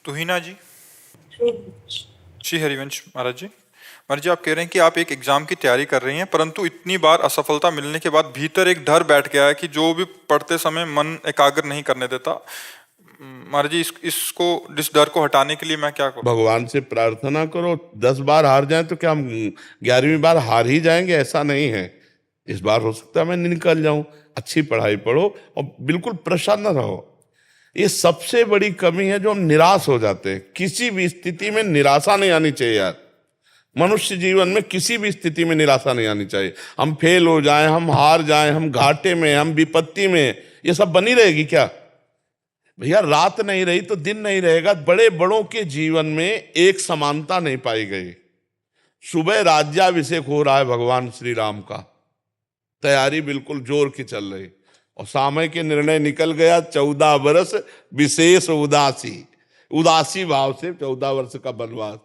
तुहिना जी। श्री हरिवंश महाराज जी। महाराज जी, आप कह रहे हैं कि आप एक एग्जाम की तैयारी कर रही हैं, परंतु इतनी बार असफलता मिलने के बाद भीतर एक डर बैठ गया है कि जो भी पढ़ते समय मन एकाग्र नहीं करने देता। महाराज जी, इस डर को हटाने के लिए मैं क्या करूं? भगवान से प्रार्थना करो। 10 बार हार जाए तो क्या हम 11वीं बार हार ही जाएंगे? ऐसा नहीं है। इस बार हो सकता है मैं निकल जाऊं। अच्छी पढ़ाई पढ़ो और बिल्कुल प्रसन्न रहो। ये सबसे बड़ी कमी है जो हम निराश हो जाते हैं। किसी भी स्थिति में निराशा नहीं आनी चाहिए यार। मनुष्य जीवन में किसी भी स्थिति में निराशा नहीं आनी चाहिए। हम फेल हो जाएं, हम हार जाएं, हम घाटे में, हम विपत्ति में, ये सब बनी रहेगी क्या? भैया, रात नहीं रही तो दिन नहीं रहेगा। बड़े बड़ों के जीवन में एक समानता नहीं पाई गई। सुबह राज्याभिषेक हो रहा है भगवान श्री राम का, तैयारी बिल्कुल जोर की चल रही, और समय के निर्णय निकल गया। 14 वर्ष विशेष उदासी, उदासी भाव से 14 वर्ष का वनवास।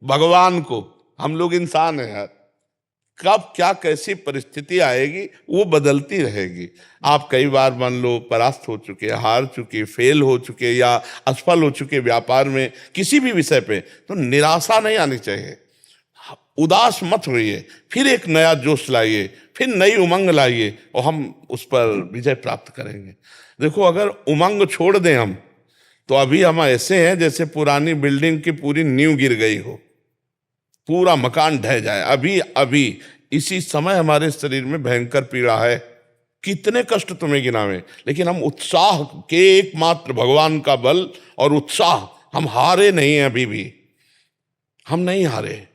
भगवान को, हम लोग इंसान हैं यार, कब क्या कैसी परिस्थिति आएगी वो बदलती रहेगी। आप कई बार मान लो परास्त हो चुके, हार चुके, फेल हो चुके या असफल हो चुके व्यापार में, किसी भी विषय पे, तो निराशा नहीं आनी चाहिए। उदास मत होइए, फिर एक नया जोश लाइए, फिर नई उमंग लाइए और हम उस पर विजय प्राप्त करेंगे। देखो, अगर उमंग छोड़ दें हम, तो अभी हम ऐसे हैं जैसे पुरानी बिल्डिंग की पूरी नींव गिर गई हो, पूरा मकान ढह जाए। अभी अभी इसी समय हमारे शरीर में भयंकर पीड़ा है। कितने कष्ट तुम्हें गिनावे, लेकिन हम उत्साह के एकमात्र भगवान का बल और उत्साह, हम हारे नहीं हैं। अभी भी हम नहीं हारे,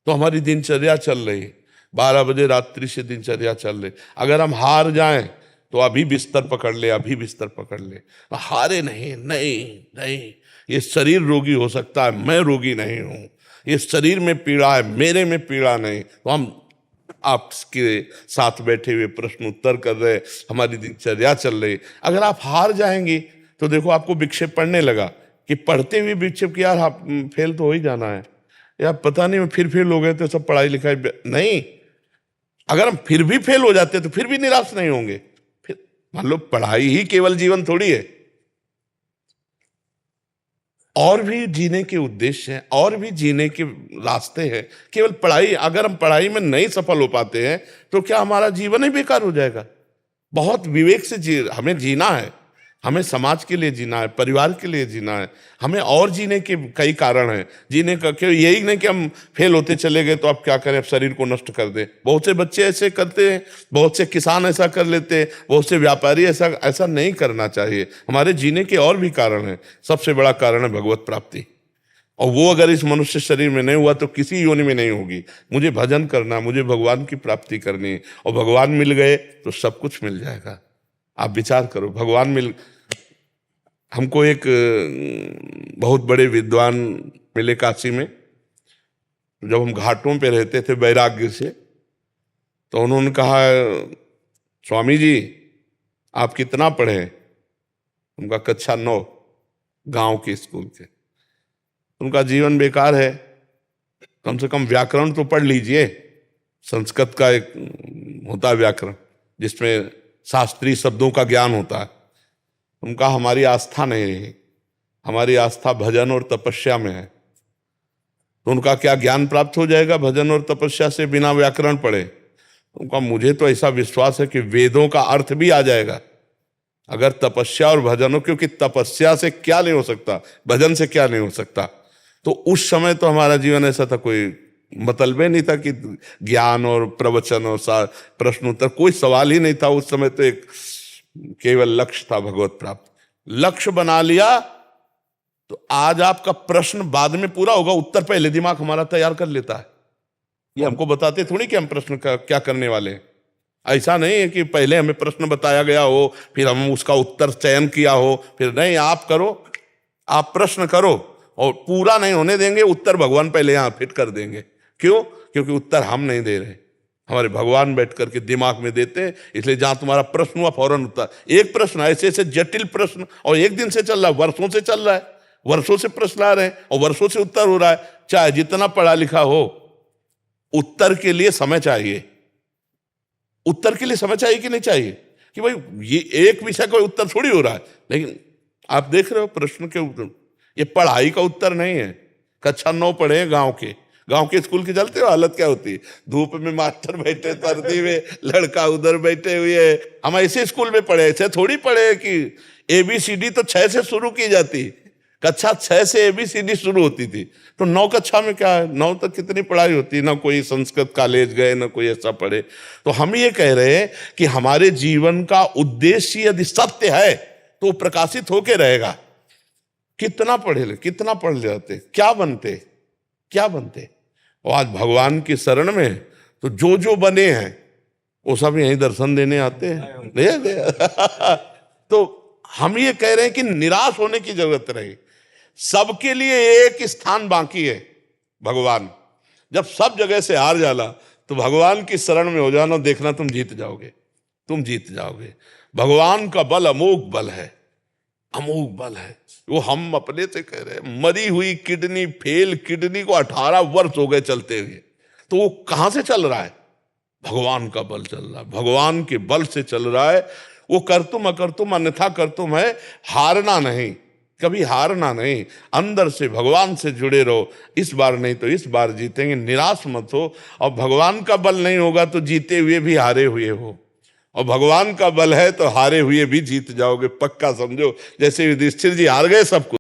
तो हमारी दिनचर्या चल रही, 12 बजे रात्रि से दिनचर्या चल रही। अगर हम हार जाएं तो अभी बिस्तर पकड़ ले, अभी बिस्तर पकड़ ले। हारे नहीं, नहीं नहीं। ये शरीर रोगी हो सकता है, मैं रोगी नहीं हूं। ये शरीर में पीड़ा है, मेरे में पीड़ा नहीं। तो हम आपके साथ बैठे हुए प्रश्न उत्तर कर रहे, हमारी दिनचर्या चल रही। अगर आप हार जाएंगी तो देखो आपको विक्षेप पड़ने लगा, कि पढ़ते हुए विक्षेप कि यार आप फेल तो हो ही जाना है, या पता नहीं फिर फेल हो गए तो सब पढ़ाई लिखाई नहीं। अगर हम फिर भी फेल हो जाते तो फिर भी निराश नहीं होंगे। फिर मान लो पढ़ाई ही केवल जीवन थोड़ी है, और भी जीने के उद्देश्य हैं, और भी जीने के रास्ते हैं। केवल पढ़ाई, अगर हम पढ़ाई में नहीं सफल हो पाते हैं तो क्या हमारा जीवन ही बेकार हो जाएगा? बहुत विवेक से हमें जीना है। हमें समाज के लिए जीना है, परिवार के लिए जीना है। हमें और जीने के कई कारण हैं जीने का। क्यों यही नहीं कि हम फेल होते चले गए तो अब क्या करें, अब शरीर को नष्ट कर दें। बहुत से बच्चे ऐसे करते हैं, बहुत से किसान ऐसा कर लेते हैं, बहुत से व्यापारी ऐसा नहीं करना चाहिए। हमारे जीने के और भी कारण हैं। सबसे बड़ा कारण है भगवत प्राप्ति, और वो अगर इस मनुष्य शरीर में नहीं हुआ तो किसी योनि में नहीं होगी। मुझे भजन करना, मुझे भगवान की प्राप्ति करनी है, और भगवान मिल गए तो सब कुछ मिल जाएगा। आप विचार करो, भगवान मिल, हमको एक बहुत बड़े विद्वान मिले काशी में। जब हम घाटों पे रहते थे वैराग्य से, तो उन्होंने कहा, स्वामी जी आप कितना पढ़े? उनका कक्षा 9, गांव के स्कूल के। उनका जीवन बेकार है, कम से कम व्याकरण तो पढ़ लीजिए। संस्कृत का एक होता है व्याकरण, जिसमें शास्त्रीय शब्दों का ज्ञान होता है। उनका हमारी आस्था नहीं है, हमारी आस्था भजन और तपस्या में है। तो उनका क्या ज्ञान प्राप्त हो जाएगा भजन और तपस्या से, बिना व्याकरण पढ़े? उनका, मुझे तो ऐसा विश्वास है कि वेदों का अर्थ भी आ जाएगा अगर तपस्या और भजन हो। क्योंकि तपस्या से क्या नहीं हो सकता, भजन से क्या नहीं हो सकता। तो उस समय तो हमारा जीवन ऐसा था, कोई मतलब ही नहीं था कि ज्ञान और प्रवचन और प्रश्नोत्तर, कोई सवाल ही नहीं था उस समय। तो एक केवल लक्ष्य था भगवत प्राप्त। लक्ष्य बना लिया तो आज आपका प्रश्न बाद में पूरा होगा, उत्तर पहले दिमाग हमारा तैयार कर लेता है। ये हमको बताते थोड़ी कि हम प्रश्न का क्या करने वाले हैं। ऐसा नहीं है कि पहले हमें प्रश्न बताया गया हो फिर हम उसका उत्तर चयन किया हो, फिर नहीं। आप करो, आप प्रश्न करो, और पूरा नहीं होने देंगे, उत्तर भगवान पहले यहां फिट कर देंगे। क्यों? क्योंकि उत्तर हम नहीं दे रहे, हमारे भगवान बैठ करके दिमाग में देते हैं। इसलिए जहां तुम्हारा प्रश्न हुआ फौरन उत्तर। एक प्रश्न, ऐसे ऐसे जटिल प्रश्न, और एक दिन से चल रहा है, वर्षों से चल रहा है, वर्षों से प्रश्न आ रहे हैं और वर्षों से उत्तर हो रहा है। चाहे जितना पढ़ा लिखा हो, उत्तर के लिए समय चाहिए। उत्तर के लिए समय चाहिए कि नहीं चाहिए? कि भाई ये एक विषय का उत्तर थोड़ी हो रहा है। लेकिन आप देख रहे हो प्रश्न के उत्तर, ये पढ़ाई का उत्तर नहीं है। कक्षा 9 पढ़े हैं गांव के स्कूल की जानते हो हालत क्या होती है? धूप में मास्टर बैठे, सर्दी में लड़का उधर बैठे हुए। हम ऐसे स्कूल में पढ़े, ऐसे थोड़ी पढ़े कि ABCD तो 6 से शुरू की जाती, कक्षा 6 से ABCD शुरू होती थी। तो 9 कक्षा में क्या है, 9 तक कितनी पढ़ाई होती, ना कोई संस्कृत कॉलेज गए, ना कोई ऐसा पढ़े। तो हम ये कह रहे हैं कि हमारे जीवन का उद्देश्य यदि सत्य है तो प्रकाशित होके रहेगा। कितना पढ़ लेते, क्या बनते। और आज भगवान की शरण में तो जो बने हैं वो सब यहीं दर्शन देने आते हैं। तो हम ये कह रहे हैं कि निराश होने की जरूरत नहीं। सबके लिए एक स्थान बाकी है, भगवान। जब सब जगह से हार जाला तो भगवान की शरण में हो जाना, देखना तुम जीत जाओगे। भगवान का बल अमोघ बल है। वो हम अपने से कह रहे हैं। मरी हुई किडनी, फेल किडनी को 18 वर्ष हो गए चलते हुए, तो वो कहां से चल रहा है? भगवान का बल चल रहा है, भगवान के बल से चल रहा है। वो करतुम अकर्तुम अन्यथा करतुम है। हारना नहीं, कभी हारना नहीं। अंदर से भगवान से जुड़े रहो। इस बार नहीं तो इस बार जीतेंगे, निराश मत हो। और भगवान का बल नहीं होगा तो जीते हुए भी हारे हुए हो, और भगवान का बल है तो हारे हुए भी जीत जाओगे, पक्का समझो। जैसे युधिष्ठिर जी हार गए सब कुछ।